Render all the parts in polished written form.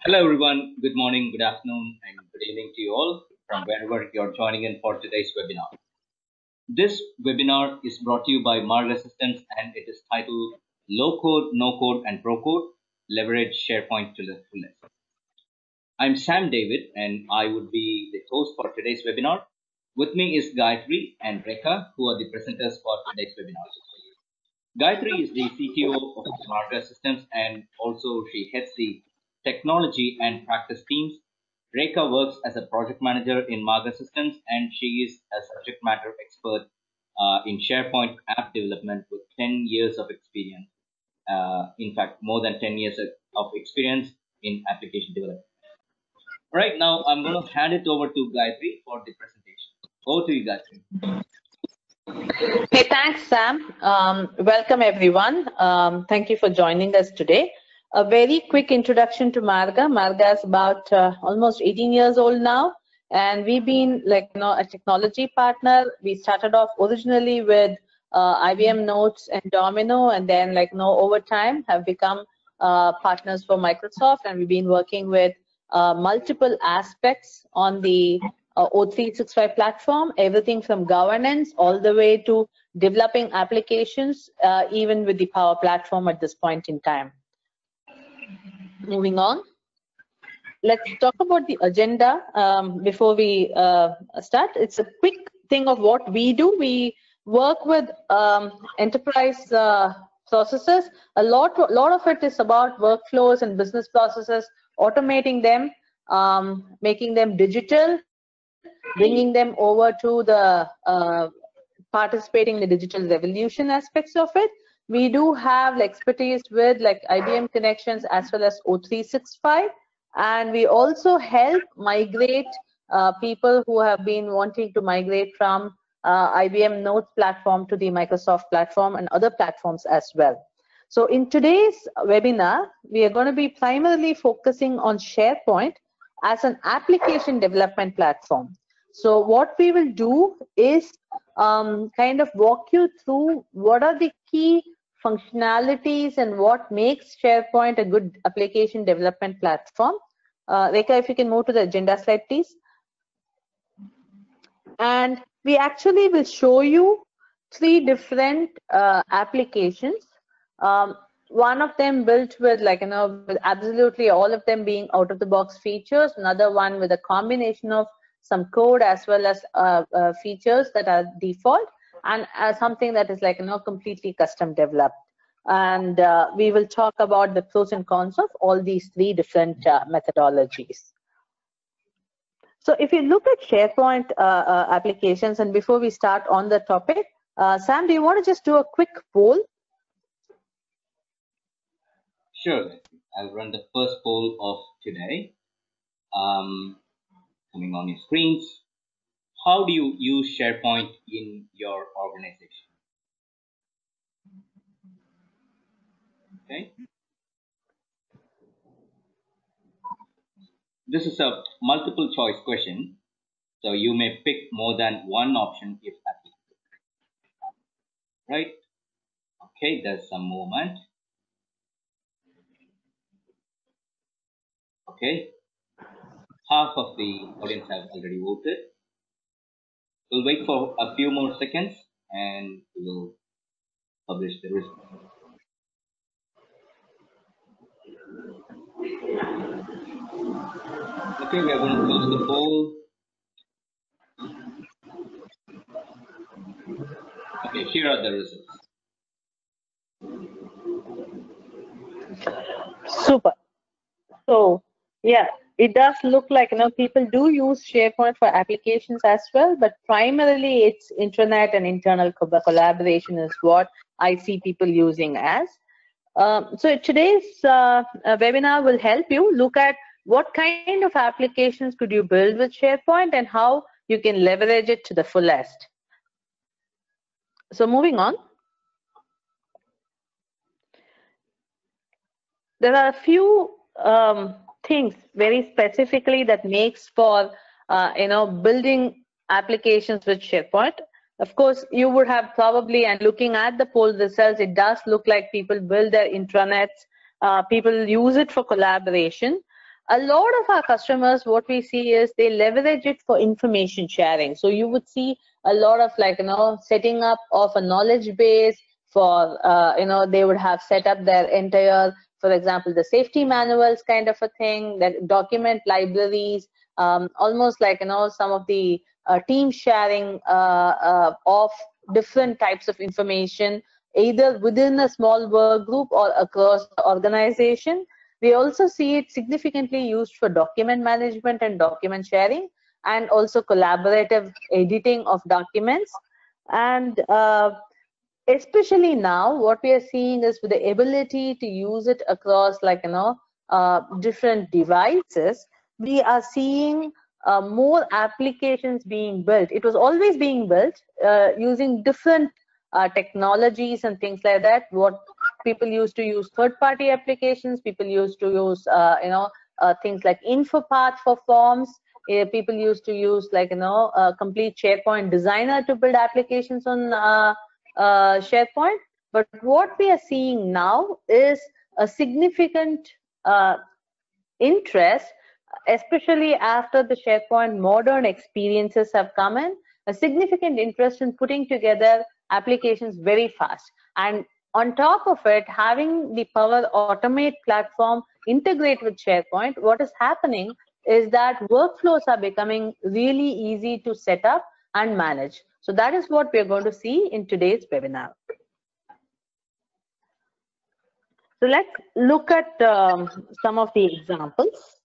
Hello, everyone. Good morning, good afternoon, and good evening to you all from wherever you're joining in for today's webinar. This webinar is brought to you by Maarga Systems and it is titled Low Code, No Code, and Pro Code Leverage SharePoint to the Fullest. I'm Sam David and I would be the host for today's webinar. With me is Gayatri and Rekha, who are the presenters for today's webinar. Gayatri is the CTO of Maarga Systems and also she heads the technology and practice teams. Rekha works as a project manager in Maarga Systems and she is a subject matter expert in SharePoint app development with 10 years of experience. In fact, more than 10 years of experience in application development. Right now, I'm going to hand it over to Gayatri for the presentation. Over to you, Gayatri. Hey, thanks, Sam. Welcome, everyone. Thank you for joining us today. A very quick introduction to Maarga. Maarga is about almost 18 years old now, and we've been a technology partner. We started off originally with IBM Notes and Domino, and then over time have become partners for Microsoft, and we've been working with multiple aspects on the O365 platform, everything from governance all the way to developing applications, even with the Power Platform at this point in time. Moving on, let's talk about the agenda before we start. It's a quick thing of what we do. We work with enterprise processes. A lot of it is about workflows and business processes, automating them, making them digital, bringing them over to the participating in the digital revolution aspects of it. We do have expertise with IBM connections as well as O365, and we also help migrate people who have been wanting to migrate from IBM Notes platform to the Microsoft platform and other platforms as well. So in today's webinar, we are going to be primarily focusing on SharePoint as an application development platform. So what we will do is kind of walk you through what are the key functionalities and what makes SharePoint a good application development platform. Rekha, if you can move to the agenda slide, please. And we actually will show you 3 different applications. One of them built with with absolutely all of them being out of the box features, another one with a combination of some code as well as features that are default, and something that is completely custom developed. And we will talk about the pros and cons of all these 3 different methodologies. So if you look at SharePoint applications, and before we start on the topic, Sam, do you want to just do a quick poll? Sure, I'll run the first poll of today. Coming on your screens. How do you use SharePoint in your organization? Okay. This is a multiple choice question, so you may pick more than one option if applicable. Right? Okay, there's some movement. Okay. Half of the audience have already voted. We'll wait for a few more seconds and we will publish the results. Okay, we are going to close the poll. Okay, here are the results. Super. So, yeah, it does look like people do use SharePoint for applications as well, but primarily it's intranet and internal collaboration is what I see people using as. So today's webinar will help you look at what kind of applications could you build with SharePoint and how you can leverage it to the fullest. So moving on. There are a few things very specifically that makes for building applications with SharePoint. Of course, you would have probably, and looking at the poll results, it does look like people build their intranets, people use it for collaboration. a lot of our customers, what we see is they leverage it for information sharing. So you would see a lot of setting up of a knowledge base for, they would have set up their entire, for example, the safety manuals kind of a thing, that document libraries, almost some of the team sharing of different types of information, either within a small work group or across the organization. We also see it significantly used for document management and document sharing, and also collaborative editing of documents. And especially now, what we are seeing is with the ability to use it across different devices, we are seeing more applications being built. It was always being built using different technologies and things like that. What people used to use third-party applications, people used to use things like InfoPath for forms. People used to use a complete SharePoint designer to build applications on SharePoint. But what we are seeing now is a significant interest, especially after the SharePoint modern experiences have come in, a significant interest in putting together applications very fast. And on top of it, having the Power Automate platform integrate with SharePoint, what is happening is that workflows are becoming really easy to set up and manage. So that is what we are going to see in today's webinar. So let's look at some of the examples.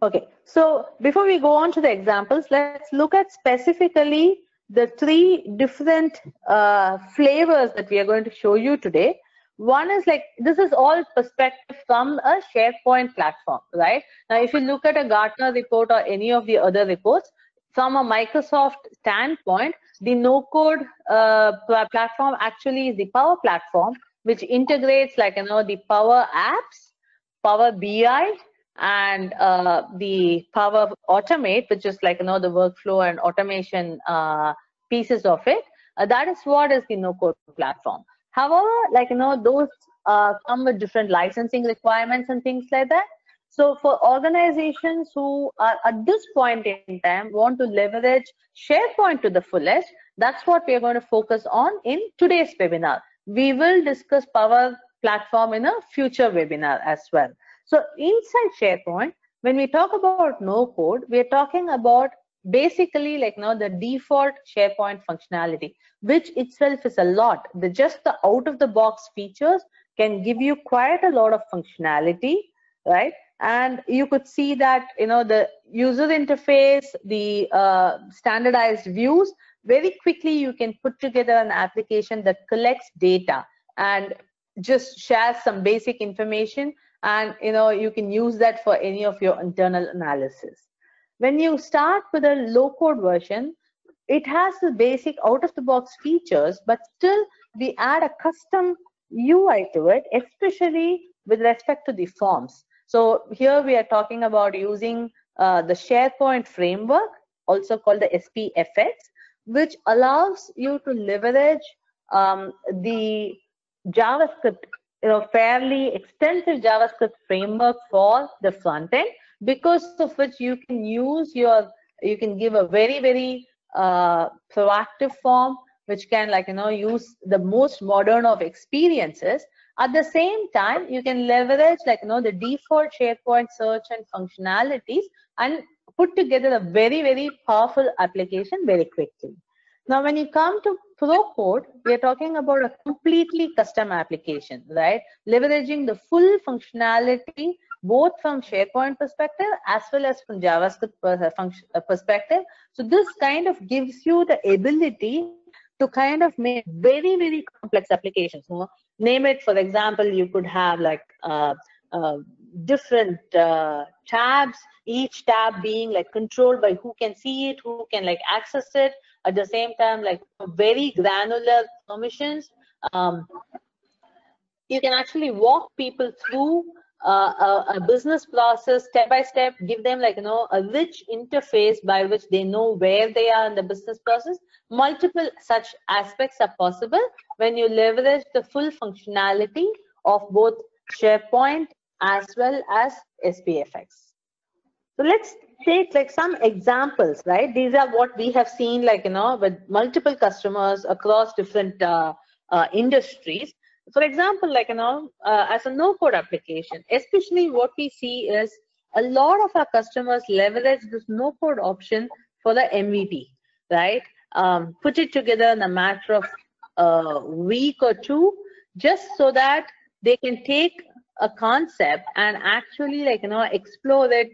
Okay, so before we go on to the examples, let's look at specifically the three different flavors that we are going to show you today. One is this is all perspective from a SharePoint platform, right? Now, if you look at a Gartner report or any of the other reports, from a Microsoft standpoint, the no-code platform actually is the Power Platform, which integrates the Power Apps, Power BI, and the Power Automate, which is the workflow and automation pieces of it. That is what is the no-code platform. However, those come with different licensing requirements and things like that. So for organizations who are at this point in time want to leverage SharePoint to the fullest, that's what we are going to focus on in today's webinar. We will discuss Power Platform in a future webinar as well. So inside SharePoint, when we talk about no code, we are talking about basically the default SharePoint functionality, which itself is a lot. Just the out of the box features can give you quite a lot of functionality, right? And you could see that the user interface, the standardized views, very quickly you can put together an application that collects data and just shares some basic information, and you can use that for any of your internal analysis. When you start with a low code version, it has the basic out of the box features, but still we add a custom UI to it, especially with respect to the forms. So here we are talking about using the SharePoint framework, also called the SPFX, which allows you to leverage the JavaScript, fairly extensive JavaScript framework for the front end, because of which you can use you can give a very, very proactive form, which can use the most modern of experiences. At the same time, you can leverage the default SharePoint search and functionalities and put together a very, very powerful application very quickly. Now, when you come to Pro Code, we are talking about a completely custom application, right? Leveraging the full functionality, both from SharePoint perspective as well as from JavaScript perspective. So this kind of gives you the ability to kind of make very, very complex applications. Name it, for example, you could have different tabs, each tab being controlled by who can see it, who can access it. At the same time, very granular permissions. You can actually walk people through a business process step by step, give them like, a rich interface by which they know where they are in the business process. Multiple such aspects are possible when you leverage the full functionality of both SharePoint as well as SPFX. So let's take like some examples, right? These are what we have seen, like, with multiple customers across different industries. For example, like, as a no-code application, especially what we see is a lot of our customers leverage this no-code option for the MVP, right? Put it together in a matter of a week or two, just so that they can take a concept and actually, like, explore it,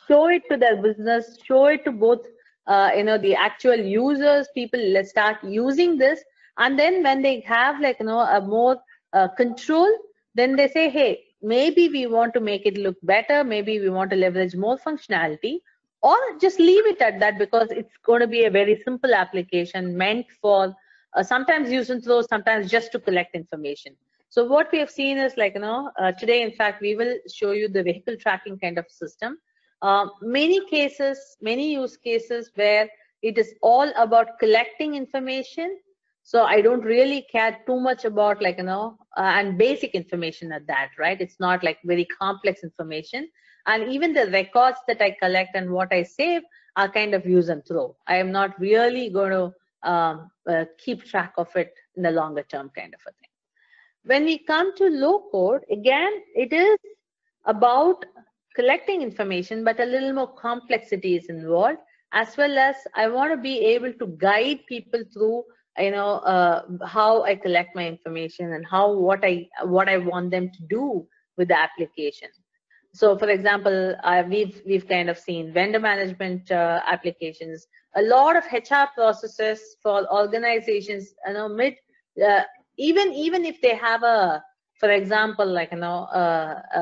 show it to their business, show it to both the actual users, people. Let's start using this, and then when they have, like, a more control, then they say, hey, maybe we want to make it look better, maybe we want to leverage more functionality, or just leave it at that, because it's going to be a very simple application meant for sometimes use and throw, sometimes just to collect information. So what we have seen is, like, today, in fact, we will show you the vehicle tracking kind of system. Many cases, many use cases where it is all about collecting information. So I don't really care too much about, like, and basic information at that, right? It's not like very complex information. And even the records that I collect and what I save are kind of use and throw. I am not really going to keep track of it in the longer term kind of a thing. When we come to low code, again, it is about collecting information, but a little more complexity is involved, as well as I want to be able to guide people through, how I collect my information and what I want them to do with the application. So, for example, we've kind of seen vendor management applications, a lot of HR processes for organizations, even if they have a, for example, like,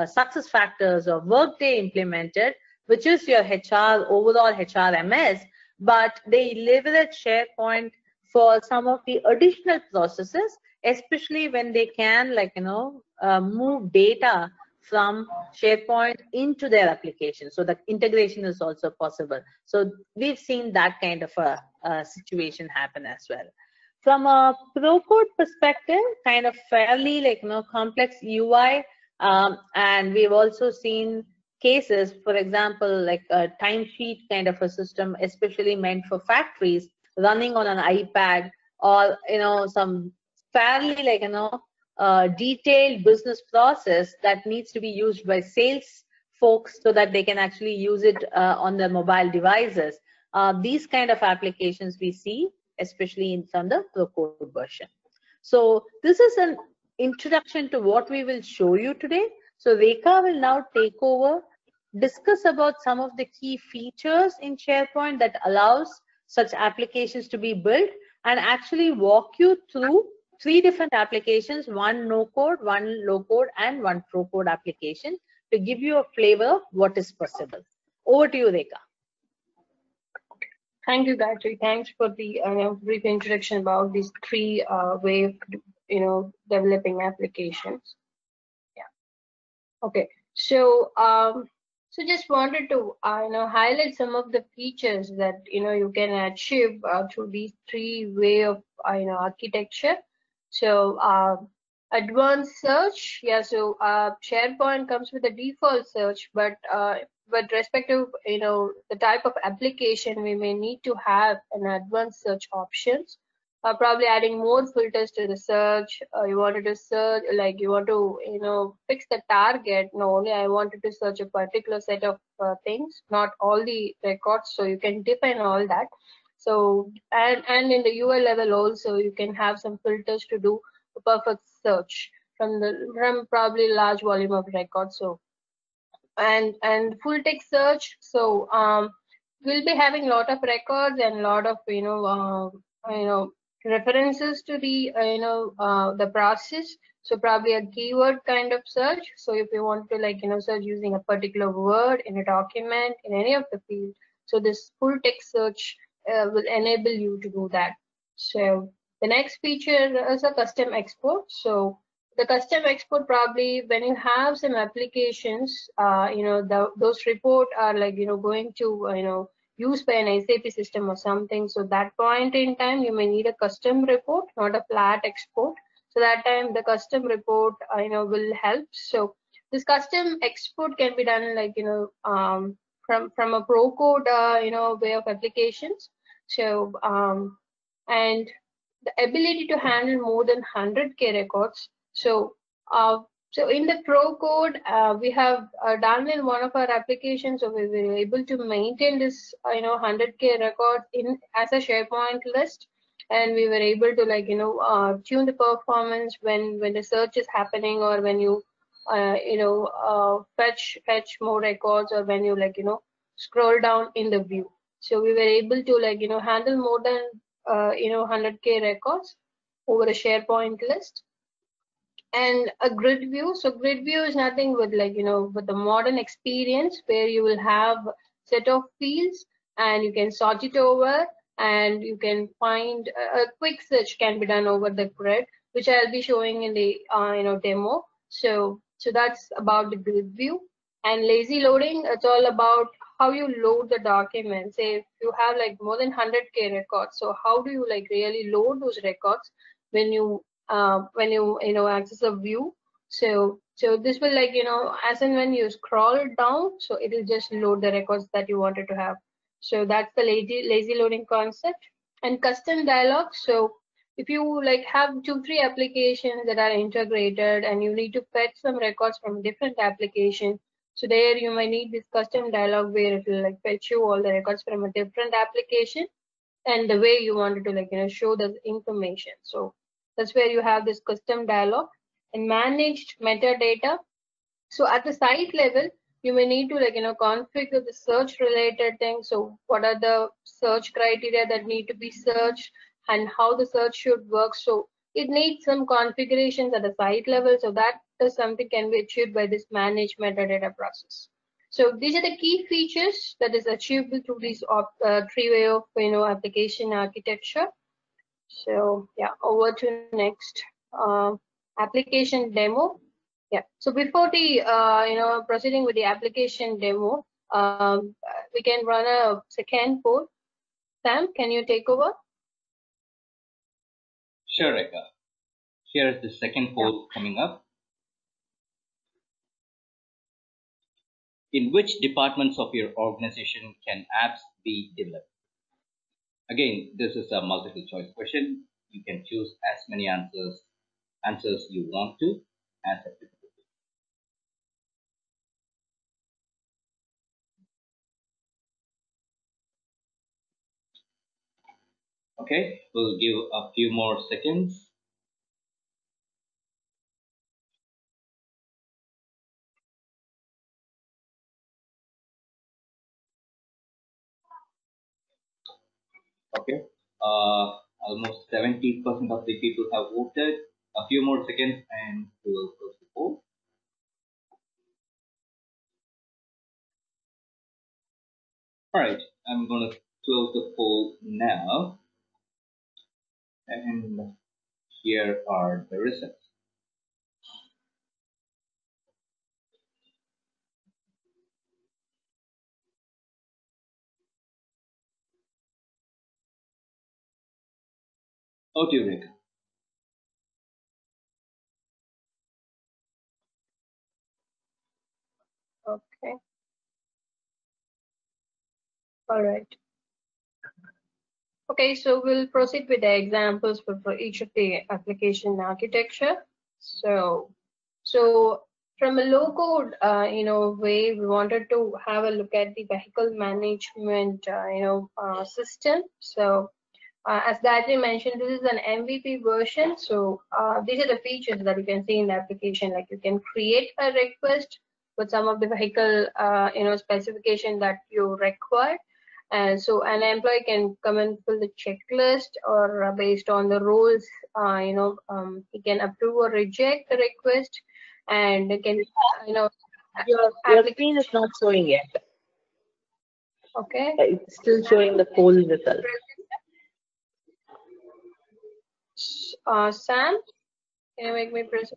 success factors or Workday implemented, which is your HR, overall HRMS, but they leverage SharePoint for some of the additional processes, especially when they can, like, move data from SharePoint into their application. So the integration is also possible. So we've seen that kind of a situation happen as well. From a pro code perspective, kind of fairly, like, complex UI, and we've also seen cases, for example, like a timesheet kind of a system, especially meant for factories, running on an iPad, or some fairly, like, detailed business process that needs to be used by sales folks so that they can actually use it on their mobile devices. These kind of applications we see, especially in the pro code version. So this is an introduction to what we will show you today. So Rekha will now take over, discuss about some of the key features in SharePoint that allows such applications to be built, and actually walk you through 3 different applications, one no code, one low code, and one pro code application, to give you a flavor of what is possible. Over to you, Rekha. Thank you, Gayatri. Thanks for the brief introduction about these 3 way of developing applications. Yeah. Okay. So so just wanted to highlight some of the features that you can achieve through these 3 way of architecture. So advanced search, yeah. So SharePoint comes with a default search, but respect to the type of application, we may need to have an advanced search options. Probably adding more filters to the search. You wanted to search, like, you want to fix the target. No, only I wanted to search a particular set of things, not all the records. So you can define all that. So and in the UI level also, you can have some filters to do a perfect search from probably large volume of records. So and full text search. So we'll be having a lot of records and a lot of references to the the process. So probably a keyword kind of search. So if you want to, like, search using a particular word in a document in any of the field, so this full text search will enable you to do that. So the next feature is a custom export. So the custom export, probably when you have some applications, those report are like, going to, used by an SAP system or something. So that point in time, you may need a custom report, not a flat export. So that time the custom report, will help. So this custom export can be done like, from a pro code, way of applications. So, and the ability to handle more than 100K records. So, so in the pro code, we have done in one of our applications, so we were able to maintain this, 100K record in as a SharePoint list, and we were able to like, tune the performance when the search is happening, or when you, fetch more records, or when you like, scroll down in the view. So we were able to like, handle more than 100K records over a SharePoint list. And a grid view. So grid view is nothing but like, with the modern experience, where you will have set of fields and you can sort it over, and you can find a quick search can be done over the grid, which I'll be showing in the demo. So that's about the grid view. And lazy loading, it's all about how you load the document. Say if you have like more than 100K records, so how do you like really load those records when you access a view? So this will like, as and when you scroll down, so it will just load the records that you wanted to have. So that's the lazy loading concept. And custom dialog. So if you like have 2-3 applications that are integrated, and you need to fetch some records from different applications, so there you might need this custom dialog, where it will like fetch you all the records from a different application, and the way you wanted to like, show the information. So that's where you have this custom dialog. And managed metadata. So at the site level, you may need to like, configure the search related things. So what are the search criteria that need to be searched, and how the search should work. So it needs some configurations at the site level. So that is something can be achieved by this managed metadata process. So these are the key features that is achievable through these 3 way of application architecture. So yeah, over to next application demo. Yeah. So before the proceeding with the application demo, we can run a second poll. Sam, can you take over? Sure, Rekha. Here is the second poll coming up. In which departments of your organization can apps be developed? Again, this is a multiple choice question. You can choose as many answers you want to as applicable. Okay, we'll give a few more seconds. Okay, almost 70% of the people have voted. A few more seconds and we will close the poll. All right, I'm going to close the poll now. And here are the results. Over to you, Rekha. Okay. All right. Okay, so we'll proceed with the examples for each of the application architecture. So from a low code, way, we wanted to have a look at the vehicle management, system. So as Gayatri mentioned, this is an MVP version. So these are the features that you can see in the application. Like you can create a request with some of the vehicle, specification that you require. And so an employee can come and fill the checklist, or based on the rules, he can approve or reject the request, and it can, Your screen is not showing yet. Okay. It's still showing the poll result. Sam, can you make me press?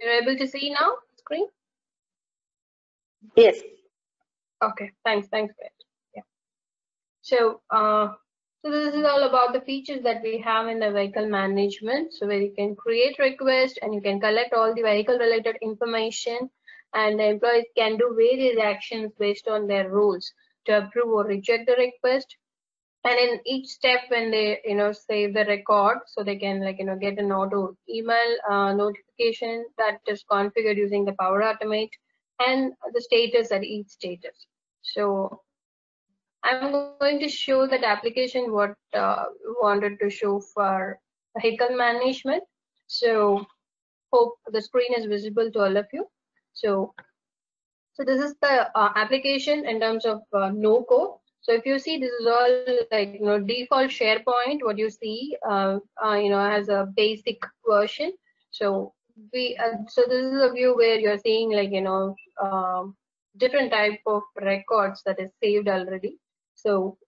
You're able to see now screen? Yes. Okay, thanks, guys. Yeah. So, so this is all about the features that we have in the vehicle management. So where you can create requests and you can collect all the vehicle related information, and the employees can do various actions based on their roles to approve or reject the request. And in each step, when they save the record, so they can get an auto email notification that is configured using the Power Automate, and the status at each status. So I'm going to show that application what we wanted to show for vehicle management. So hope the screen is visible to all of you. So this is the application in terms of no code. So if you see, this is all default SharePoint. What you see, has a basic version. So so this is a view where you're seeing different type of records that is saved already. So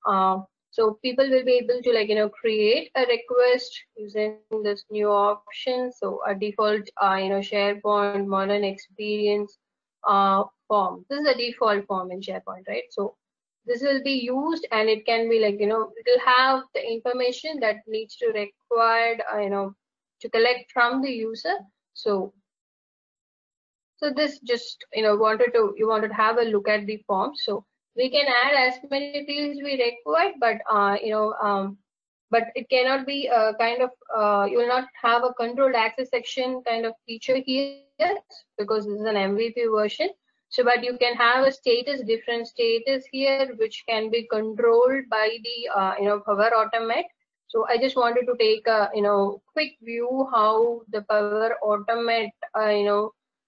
so people will be able to create a request using this new option. So a default SharePoint modern experience form. This is a default form in SharePoint, right? So this will be used, and it can be it will have the information that needs to required to collect from the user. So this just you wanted to have a look at the form. So we can add as many fields we require, but it cannot be a kind of you will not have a controlled access section kind of feature here, because this is an MVP version. So but you can have a status, different status here, which can be controlled by the Power Automate. So I just wanted to take a quick view how the Power Automate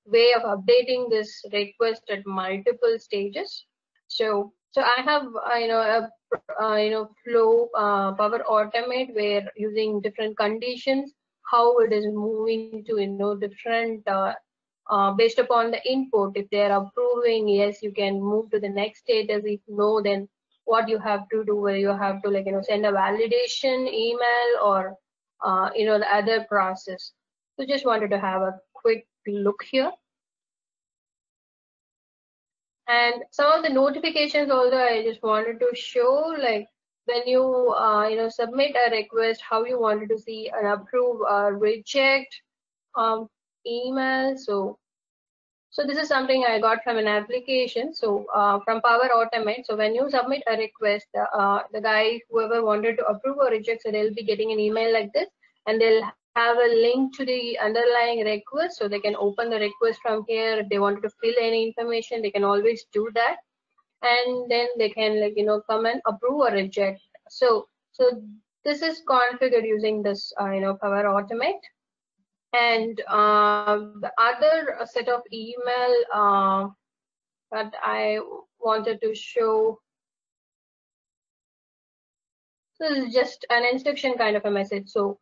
way of updating this request at multiple stages. So I have a flow Power Automate where using different conditions, how it is moving to different based upon the input. If they are approving, yes, you can move to the next status. If no, then what you have to do, where you have to send a validation email or the other process. So just wanted to have a quick look here. And some of the notifications also I just wanted to show, like when you submit a request, how you wanted to see an approve or reject email. So this is something I got from an application. So from Power Automate. So when you submit a request, the guy whoever wanted to approve or reject, so they'll be getting an email like this, and they'll have a link to the underlying request, so they can open the request from here. If they wanted to fill any information, they can always do that, and then they can come and approve or reject. So this is configured using this Power Automate. And the other set of email that I wanted to show, so this is just an instruction kind of a message. So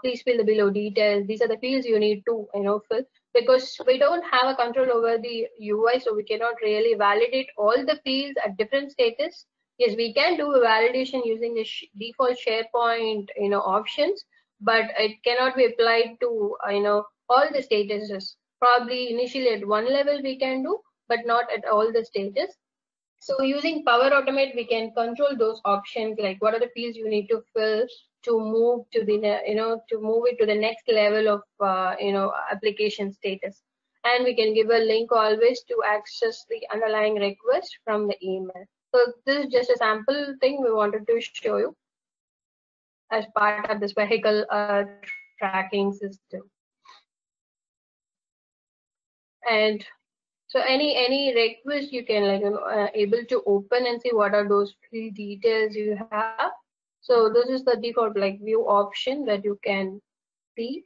please fill the below details. These are the fields you need to fill, because we don't have a control over the UI, so we cannot really validate all the fields at different status. Yes, we can do a validation using the default SharePoint options, but it cannot be applied to all the statuses. Probably initially at one level we can do, but not at all the stages. So using Power Automate, we can control those options, like what are the fields you need to fill to move to the to move it to the next level of application status. And we can give a link always to access the underlying request from the email. So this is just a sample thing we wanted to show you as part of this vehicle tracking system. And so any request you can able to open and see what are those field details you have. So this is the default view option that you can see,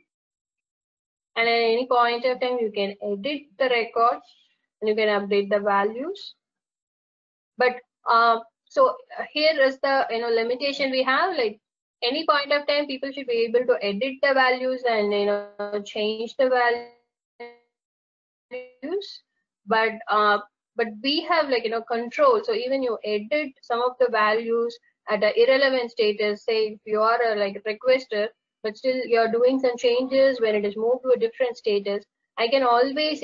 and at any point of time you can edit the records and you can update the values. But so here is the limitation we have, like any point of time people should be able to edit the values and change the values. But we have control. So even you edit some of the values at an irrelevant status, say if you are a requester, but still you're doing some changes when it is moved to a different status, I can always,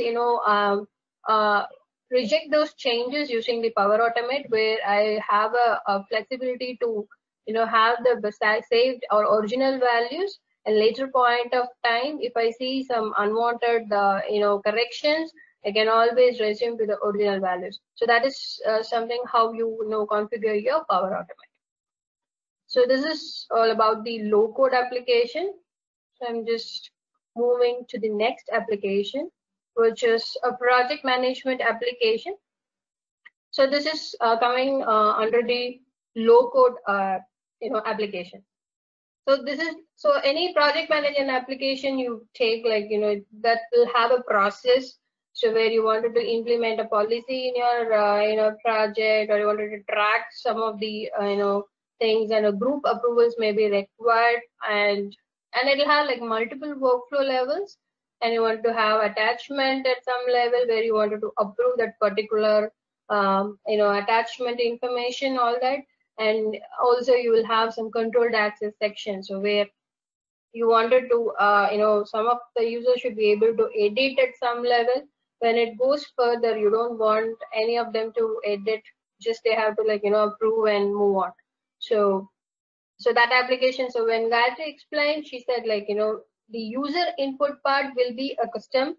reject those changes using the Power Automate, where I have a flexibility to, have the saved or original values. And later point of time, if I see some unwanted, corrections, I can always resume to the original values. So that is something how you, configure your Power Automate. So this is all about the low code application. So I'm just moving to the next application, which is a project management application. So this is coming under the low code, application. So this is, so any project management application you take, like, that will have a process. So where you wanted to implement a policy in your, project, or you wanted to track some of the, things, and a group approvals may be required, and it'll have like multiple workflow levels, and you want to have attachment at some level where you wanted to approve that particular, attachment information, all that. And also you will have some controlled access section, so where you wanted to, some of the users should be able to edit at some level. When it goes further, you don't want any of them to edit, just they have to, like, approve and move on. So that application, so when Gayatri explained, she said, like, the user input part will be a custom,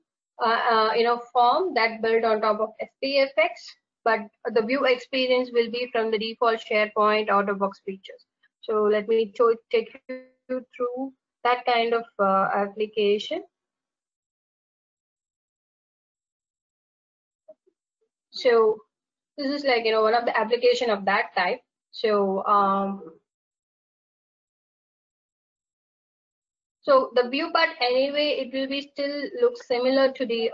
form that built on top of SPFX, but the view experience will be from the default SharePoint out-of-box features. So let me take you through that kind of application. So this is, like, one of the application of that type. So so the view part, anyway, it will be still look similar to the,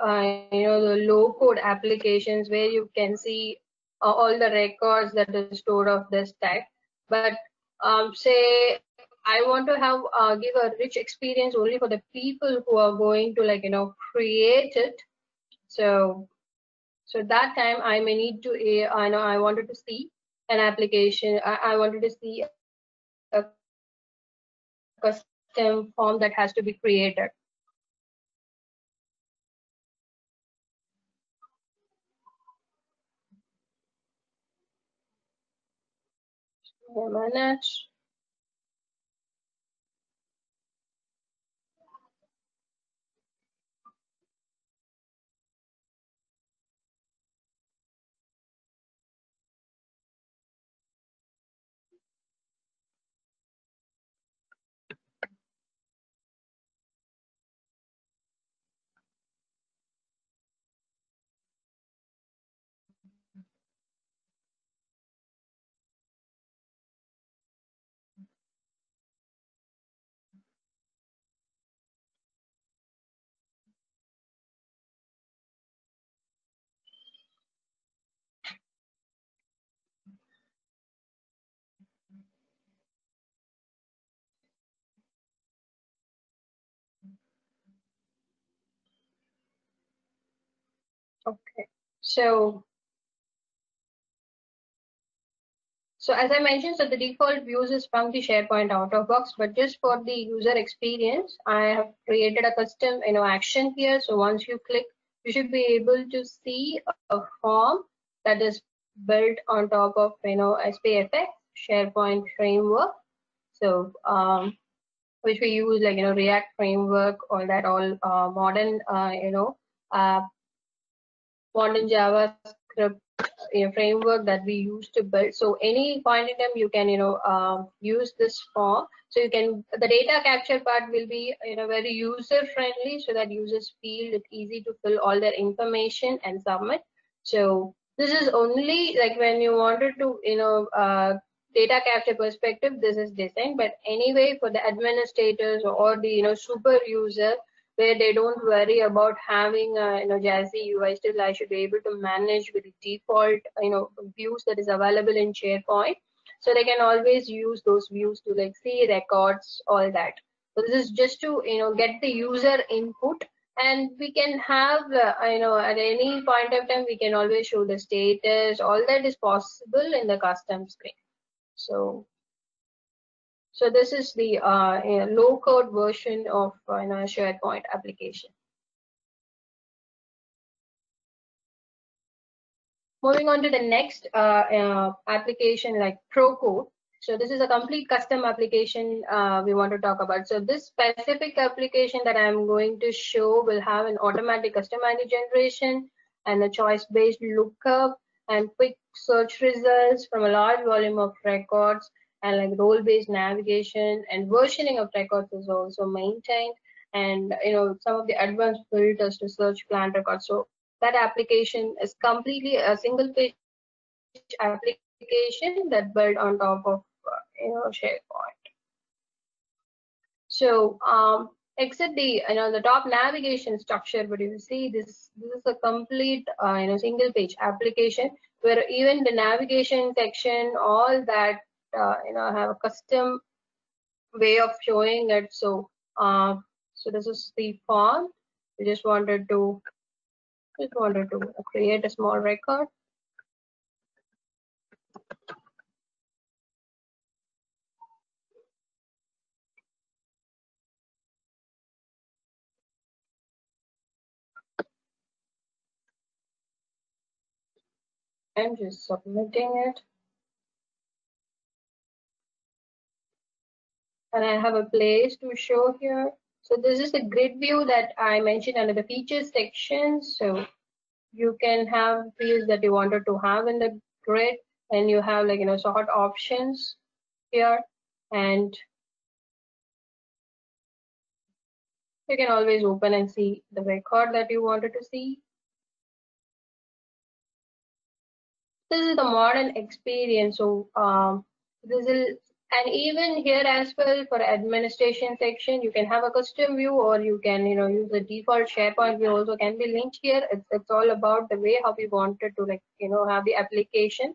the low code applications, where you can see all the records that are stored of this type. But say I want to have give a rich experience only for the people who are going to, like, create it. So that time I may need to, I wanted to see an application. I wanted to see a custom form that has to be created. Manage. Okay. So as I mentioned, so the default views is from the SharePoint out of box, but just for the user experience, I have created a custom, action here. So once you click, you should be able to see a form that is built on top of, SPFX SharePoint framework. So which we use, like, React framework, all that, all modern, modern JavaScript, framework that we use to build. So any point in time you can, use this form. So you can, the data capture part will be, very user friendly, so that users feel it easy to fill all their information and submit. So this is only like when you wanted to, data capture perspective, this is designed. But anyway, for the administrators or the, super user, where they don't worry about having Jazzy UI, still I should be able to manage with the default views that is available in SharePoint. So they can always use those views to, like, see records, all that. So this is just to get the user input, and we can have at any point of time we can always show the status. All that is possible in the custom screen. So this is the low code version of SharePoint application. Moving on to the next application like ProCode. So this is a complete custom application we want to talk about. So this specific application that I'm going to show will have an automatic custom ID generation and a choice-based lookup and quick search results from a large volume of records, and like role-based navigation and versioning of records is also maintained, and some of the advanced filters to search plant records. So that application is completely a single page application that built on top of SharePoint. So except the top navigation structure, but you see this is a complete single page application where even the navigation section, all that have a custom way of showing it. So so this is the form. We just wanted to create a small record. I'm just submitting it. And I have a place to show here. So this is the grid view that I mentioned under the features section. So you can have fields that you wanted to have in the grid, and you have like sort options here, and you can always open and see the record that you wanted to see. This is the modern experience. So this is, and even here as well for administration section, you can have a custom view, or you can use the default SharePoint view also can be linked here. It's all about the way how we wanted to have the application.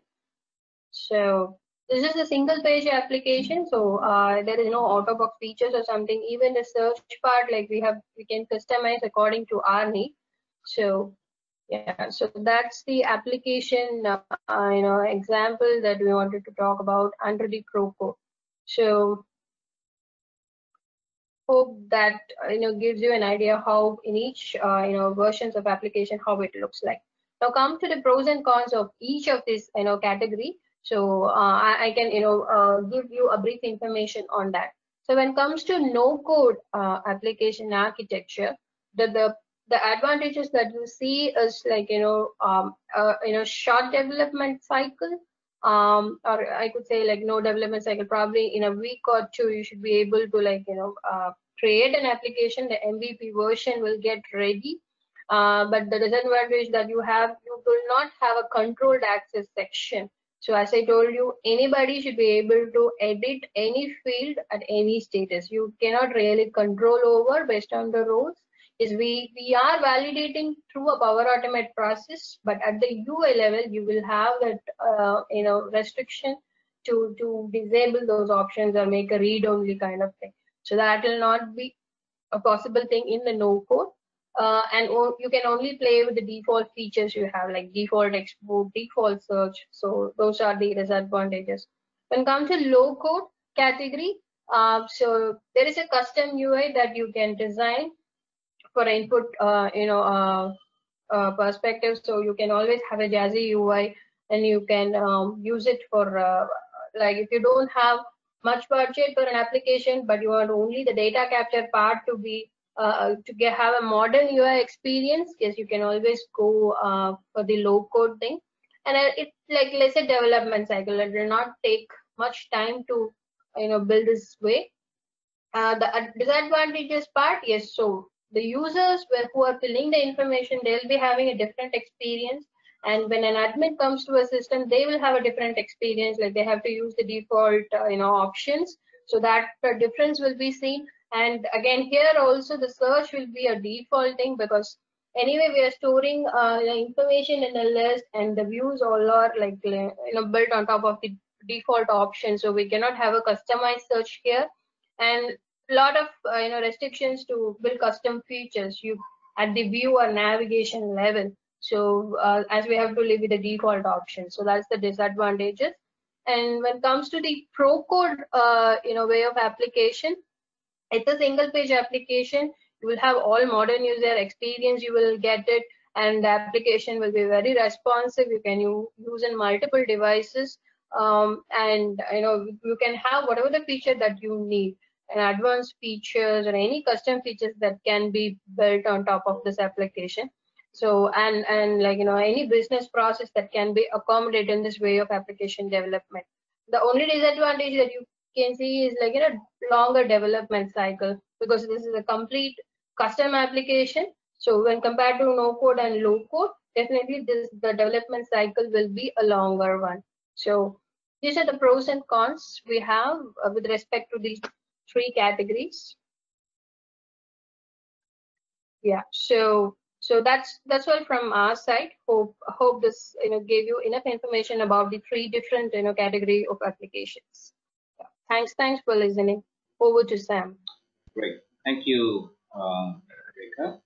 So this is a single page application. So there is no auto box features or something. Even the search part, like we can customize according to our need. So yeah, so that's the application example that we wanted to talk about under the ProCode. So hope that gives you an idea how in each versions of application how it looks like. Now come to the pros and cons of each of this category. So I can give you a brief information on that. So when it comes to no code application architecture, the advantages that you see is like short development cycle, or I could say like no development cycle. Probably in a week or two you should be able to create an application. The MVP version will get ready, but the disadvantage that you will not have a controlled access section. So as I told you, anybody should be able to edit any field at any status. You cannot really control over based on the roles. Is we are validating through a Power Automate process, but at the UI level you will have that restriction to disable those options or make a read only kind of thing. So that will not be a possible thing in the no code. And you can only play with the default features you have, like default export, default search. So those are the disadvantages. When it comes to low code category, so there is a custom UI that you can design for input perspective. So you can always have a jazzy UI, and you can use it for like if you don't have much budget for an application, but you want only the data capture part to be have a modern UI experience. Yes, you can always go for the low code thing, and it's like let's say development cycle. It will not take much time to build this way. The disadvantages part, yes. So the users who are filling the information, they'll be having a different experience, and when an admin comes to a system, they will have a different experience. Like they have to use the default options, so that difference will be seen. And again, here also the search will be a default thing, because anyway we are storing information in a list, and the views all are like built on top of the default option, so we cannot have a customized search here. And a lot of restrictions to build custom features at the view or navigation level. So as we have to live with the default option, so that's the disadvantages. And when it comes to the ProCode way of application, it's a single page application. You will have all modern user experience, you will get it, and the application will be very responsive. You can use in multiple devices, and you can have whatever the feature that you need, and advanced features or any custom features that can be built on top of this application. So and like any business process that can be accommodated in this way of application development. The only disadvantage that you can see is like longer development cycle, because this is a complete custom application. So when compared to no code and low code, definitely the development cycle will be a longer one. So these are the pros and cons we have with respect to these three categories. Yeah, so that's all from our side. Hope this gave you enough information about the three different category of applications. Yeah. Thanks for listening. Over to Sam. Great. Thank you, Rekha.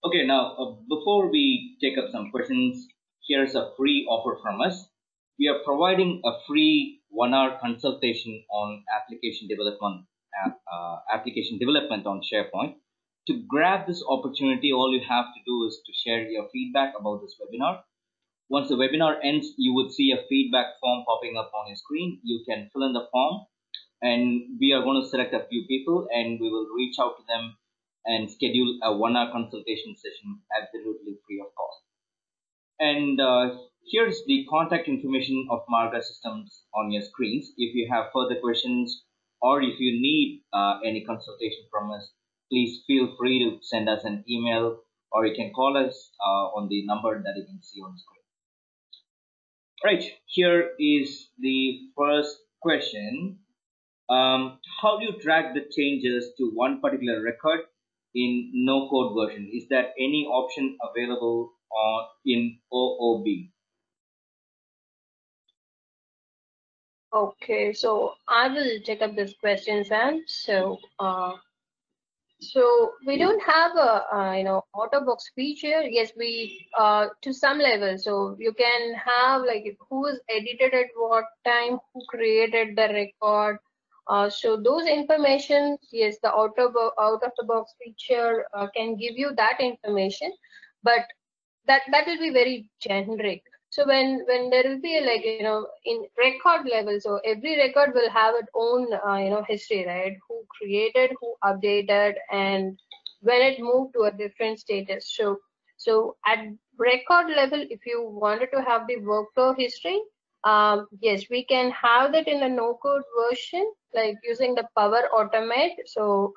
Okay, now before we take up some questions, here's a free offer from us. We are providing a free 1-hour consultation on application development on SharePoint. To grab this opportunity, all you have to do is to share your feedback about this webinar. Once the webinar ends, you would see a feedback form popping up on your screen. You can fill in the form, and we are going to select a few people, and we will reach out to them and schedule a 1-hour consultation session absolutely free of cost. And here's the contact information of Maarga Systems on your screens. If you have further questions or if you need any consultation from us, please feel free to send us an email, or you can call us on the number that you can see on the screen. Right, here is the first question. How do you track the changes to one particular record in no code version? Is there any option available in OOB? Okay, so I will take up this question, Sam. So we don't have a auto box feature. Yes, we to some level. So you can have like who is edited at what time, who created the record. So those information, yes, the out of the box feature can give you that information, but that will be very generic. So when there will be like in record level, so every record will have its own history, right? Who created, who updated, and when it moved to a different status. So at record level, if you wanted to have the workflow history, yes, we can have that in a no code version, like using the Power Automate. So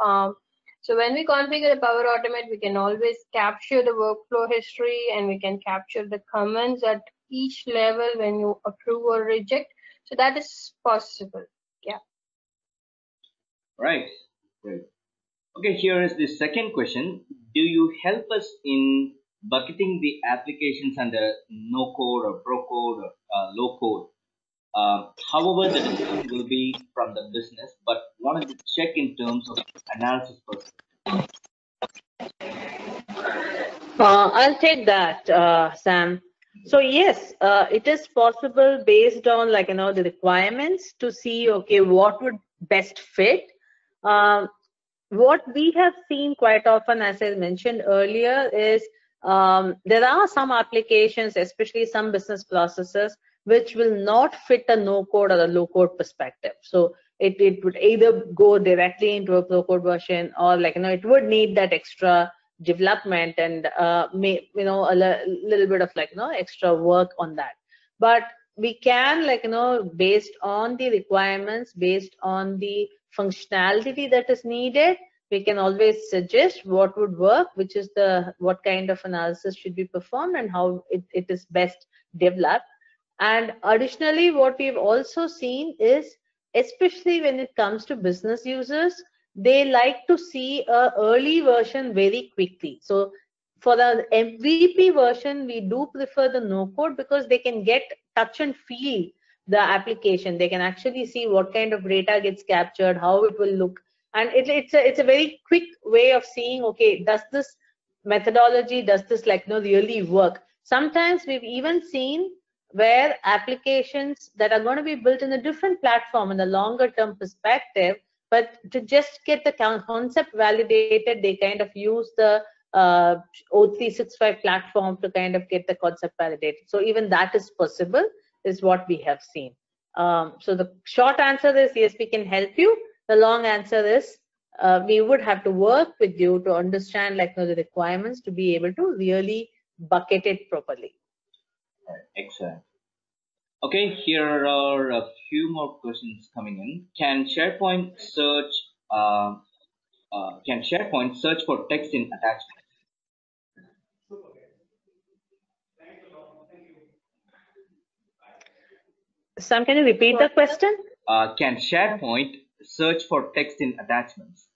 when we configure the Power Automate, we can always capture the workflow history, and we can capture the comments at each level when you approve or reject. So that is possible. Yeah. Right. Great. Okay, here is the second question. Do you help us in bucketing the applications under no code or pro code or low code? However, the decision will be from the business, but wanted to check in terms of analysis perspective. I'll take that, Sam. So yes, it is possible based on the requirements to see what would best fit. What we have seen quite often, as I mentioned earlier, is there are some applications, especially some business processes, which will not fit a no code or a low code perspective. So it would either go directly into a pro code version, or it would need that extra development and a little bit of extra work on that. But we can based on the requirements, based on the functionality that is needed, we can always suggest what would work, which is what kind of analysis should be performed and how it is best developed. And additionally, what we've also seen is, especially when it comes to business users, they like to see a early version very quickly. So for the MVP version, we do prefer the no code, because they can get touch and feel the application. They can actually see what kind of data gets captured, how it will look, and it's a very quick way of seeing, okay, does this methodology, does this really work? Sometimes we've even seen where applications that are going to be built in a different platform in a longer term perspective, but to just get the concept validated, they kind of use the O365 platform to kind of get the concept validated. So even that is possible, is what we have seen. So the short answer is yes, we can help you. The long answer is we would have to work with you to understand the requirements to be able to really bucket it properly. Excellent. Okay, here are a few more questions coming in. Can SharePoint search for text in attachments? Sam, can you repeat the question? Can SharePoint search for text in attachments?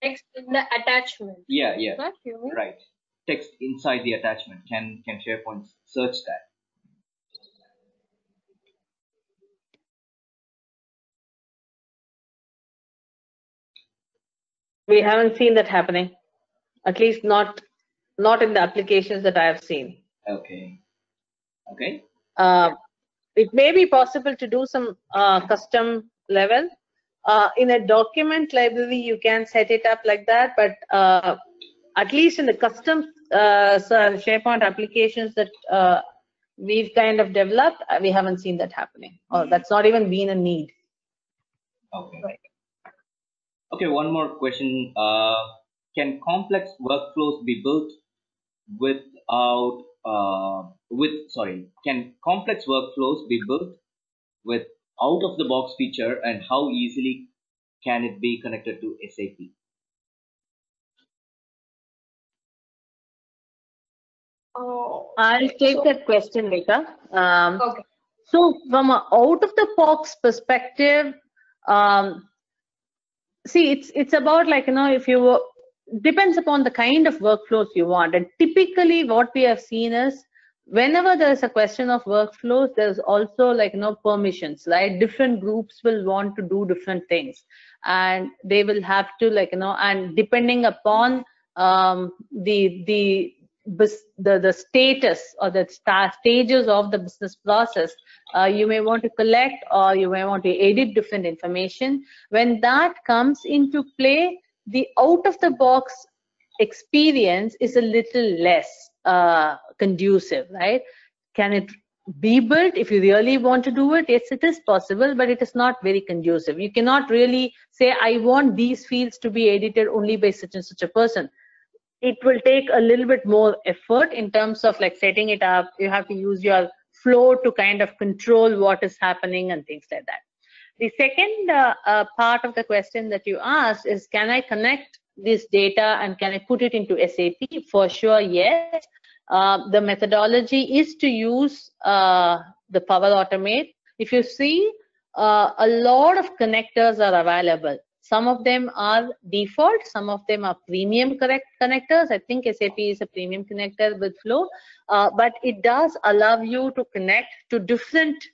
Text in the attachment. Yeah. That you mean? Right. Text inside the attachment. Can SharePoint search that? We haven't seen that happening. At least not in the applications that I have seen. Okay. It may be possible to do some custom level. In a document library, you can set it up like that, but at least in the custom SharePoint applications that we've kind of developed, we haven't seen that happening, or that's not even been a need. Okay. Right. Okay, one more question. Can complex workflows be built can complex workflows be built with out-of-the-box feature, and how easily can it be connected to SAP? I'll take that question later. Okay. So from an out-of-the-box perspective, see, it's about if you depends upon the kind of workflows you want. And typically what we have seen is whenever there is a question of workflows, there's also permissions, right? Different groups will want to do different things, and they will have to and depending upon the status or the stages of the business process, you may want to collect or you may want to edit different information. When that comes into play, the out-of-the-box experience is a little less conducive, right? Can it be built? If you really want to do it, yes, it is possible, but it is not very conducive. You cannot really say, I want these fields to be edited only by such and such a person. It will take a little bit more effort in terms of setting it up. You have to use your flow to kind of control what is happening and things like that. The second part of the question that you asked is, can I connect this data and can I put it into SAP? For sure, yes. The methodology is to use the Power Automate. If you see, a lot of connectors are available. Some of them are default, some of them are premium connectors. I think SAP is a premium connector with Flow, but it does allow you to connect to different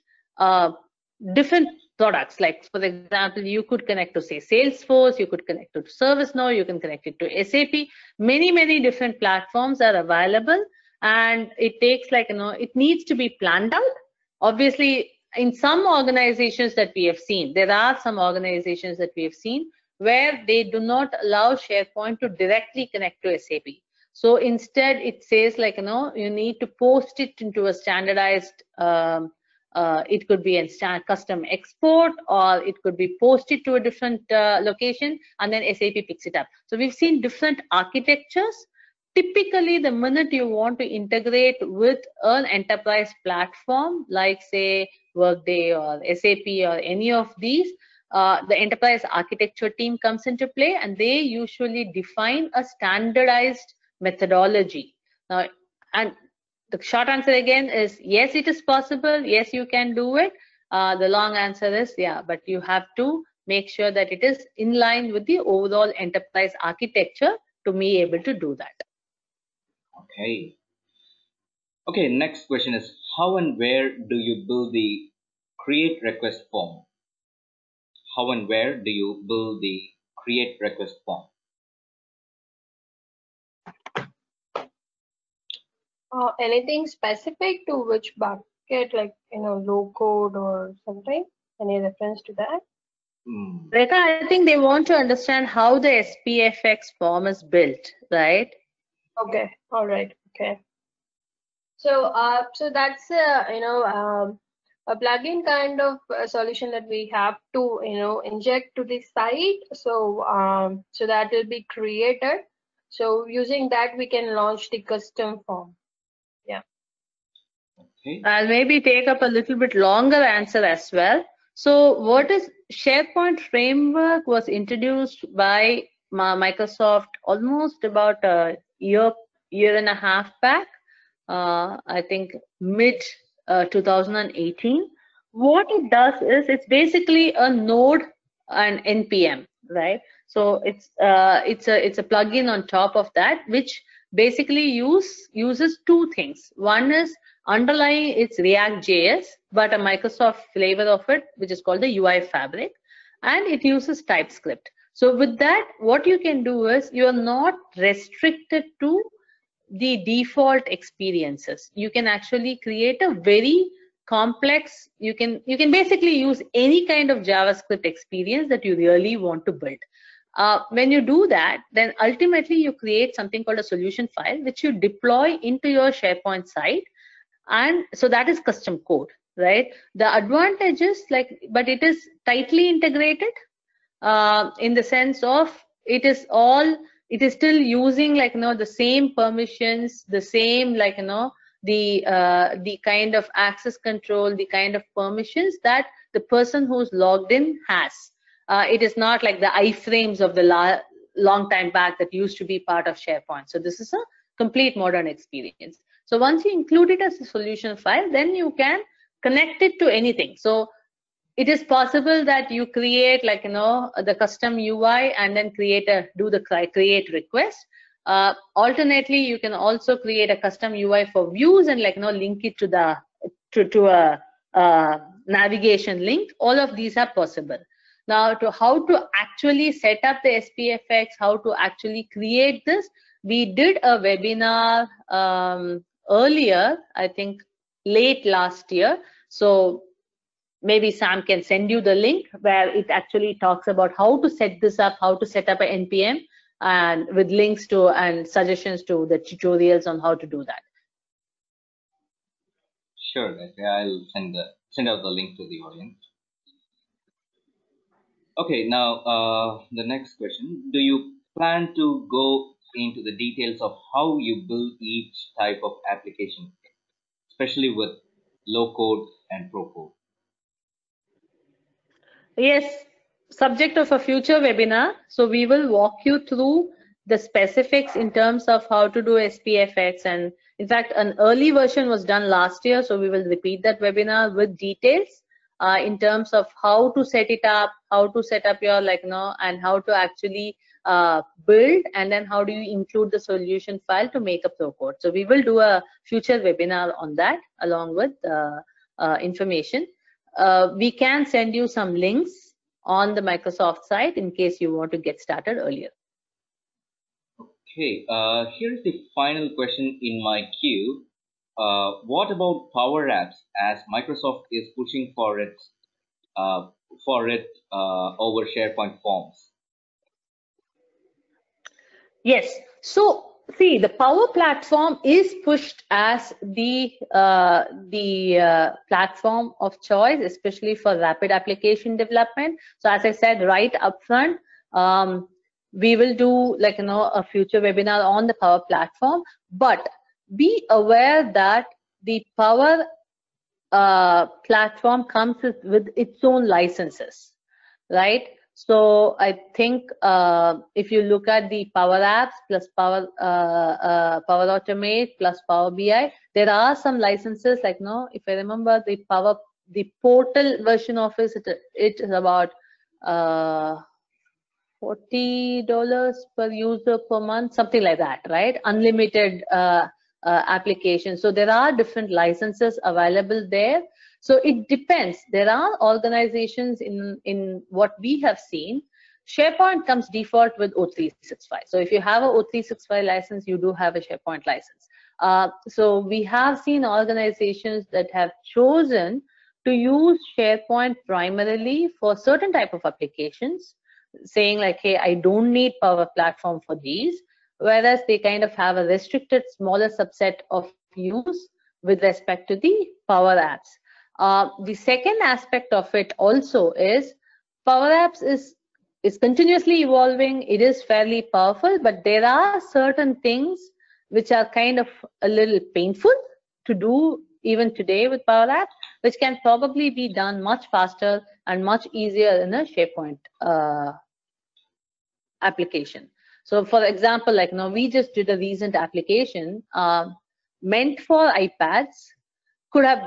products. Like, for example, you could connect to, say, Salesforce, you could connect to ServiceNow, you can connect it to SAP. Many different platforms are available, and it takes it needs to be planned out. Obviously, in some organizations that we have seen, there are some organizations that we have seen where they do not allow SharePoint to directly connect to SAP. So instead, it says you need to post it into a standardized, it could be a custom export, or it could be posted to a different location, and then SAP picks it up. So we've seen different architectures. Typically, the minute you want to integrate with an enterprise platform, like, say, Workday or SAP or any of these, the enterprise architecture team comes into play, and they usually define a standardized methodology. Now, and the short answer again is yes, it is possible. Yes, you can do it. The long answer is yeah, but you have to make sure that it is in line with the overall enterprise architecture to be able to do that. Okay, next question is, how and where do you build the create request form? How and where do you build the create request form? Anything specific to which bucket, like low code or something? Any reference to that? Rekha, I think they want to understand how the SPFX form is built, right? Okay, all right, okay. So, so that's a plugin kind of solution that we have to inject to the site. So, so that will be created. So using that, we can launch the custom form. Yeah. Okay. I'll maybe take up a little bit longer answer as well. So what is SharePoint framework was introduced by Microsoft almost about a year and a half back. I think mid 2018. What it does is it's basically a node and npm, right? So it's a plugin on top of that, which basically uses two things. One is underlying it's React.js, but a Microsoft flavor of it, which is called the UI Fabric, and it uses TypeScript. So with that, what you can do is you are not restricted to the default experiences. You can actually create a very complex, you can basically use any kind of JavaScript experience that you really want to build. When you do that, then ultimately you create something called a solution file, which you deploy into your SharePoint site. And so that is custom code, right? The advantage is but it is tightly integrated in the sense of it is still using the same permissions, the same the kind of access control, the kind of permissions that the person who's logged in has. It is not like the iframes of the long time back that used to be part of SharePoint. So this is a complete modern experience. So once you include it as a solution file, then you can connect it to anything. So it is possible that you create the custom UI and then do the create request. Alternately, you can also create a custom UI for views and link it to a navigation link. All of these are possible. Now, to how to actually set up the SPFX, how to actually create this, we did a webinar earlier, I think late last year. So maybe Sam can send you the link where it actually talks about how to set this up, how to set up an NPM, and with links to and suggestions to the tutorials on how to do that. Sure, I'll send out the link to the audience. Okay, now the next question. Do you plan to go into the details of how you build each type of application, especially with low code and pro code? Yes, subject of a future webinar. So we will walk you through the specifics in terms of how to do SPFX. And in fact, an early version was done last year. So we will repeat that webinar with details in terms of how to set it up, how to set up your and how to actually build, and then how do you include the solution file to make a pro code. So we will do a future webinar on that along with information. We can send you some links on the Microsoft site in case you want to get started earlier. Okay, here's the final question in my queue. What about Power Apps, as Microsoft is pushing for it over SharePoint forms? Yes. So see, the Power Platform is pushed as the platform of choice, especially for rapid application development. So as I said right upfront, we will do a future webinar on the Power Platform, but be aware that the Power Platform comes with its own licenses, right? So I think if you look at the Power Apps plus Power Automate plus Power BI, there are some licenses if I remember the portal version of it is about $40 per user per month, something like that, right? Unlimited application. So there are different licenses available there. So it depends. There are organizations in what we have seen. SharePoint comes default with O365. So if you have a O365 license, you do have a SharePoint license. So we have seen organizations that have chosen to use SharePoint primarily for certain type of applications, saying like, hey, I don't need Power Platform for these, whereas they kind of have a restricted smaller subset of use with respect to the Power Apps. The second aspect of it also is Power Apps is continuously evolving. It is fairly powerful, but there are certain things which are kind of a little painful to do even today with Power Apps, which can probably be done much faster and much easier in a SharePoint application. So for example, like now we just did a recent application meant for iPads.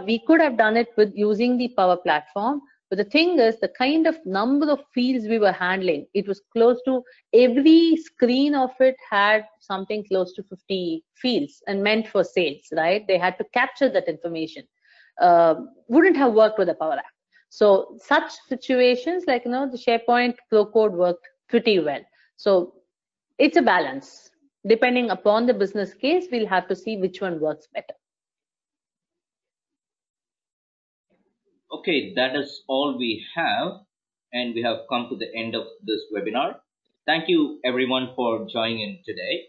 We could have done it with using the Power Platform, but the thing is, the kind of number of fields we were handling, it was close to every screen of it had something close to 50 fields and meant for sales, right? They had to capture that information. Wouldn't have worked with a Power App. So such situations like, the SharePoint Pro Code worked pretty well. So it's a balance. Depending upon the business case, we'll have to see which one works better. Okay, that is all we have, and we have come to the end of this webinar. Thank you everyone for joining in today.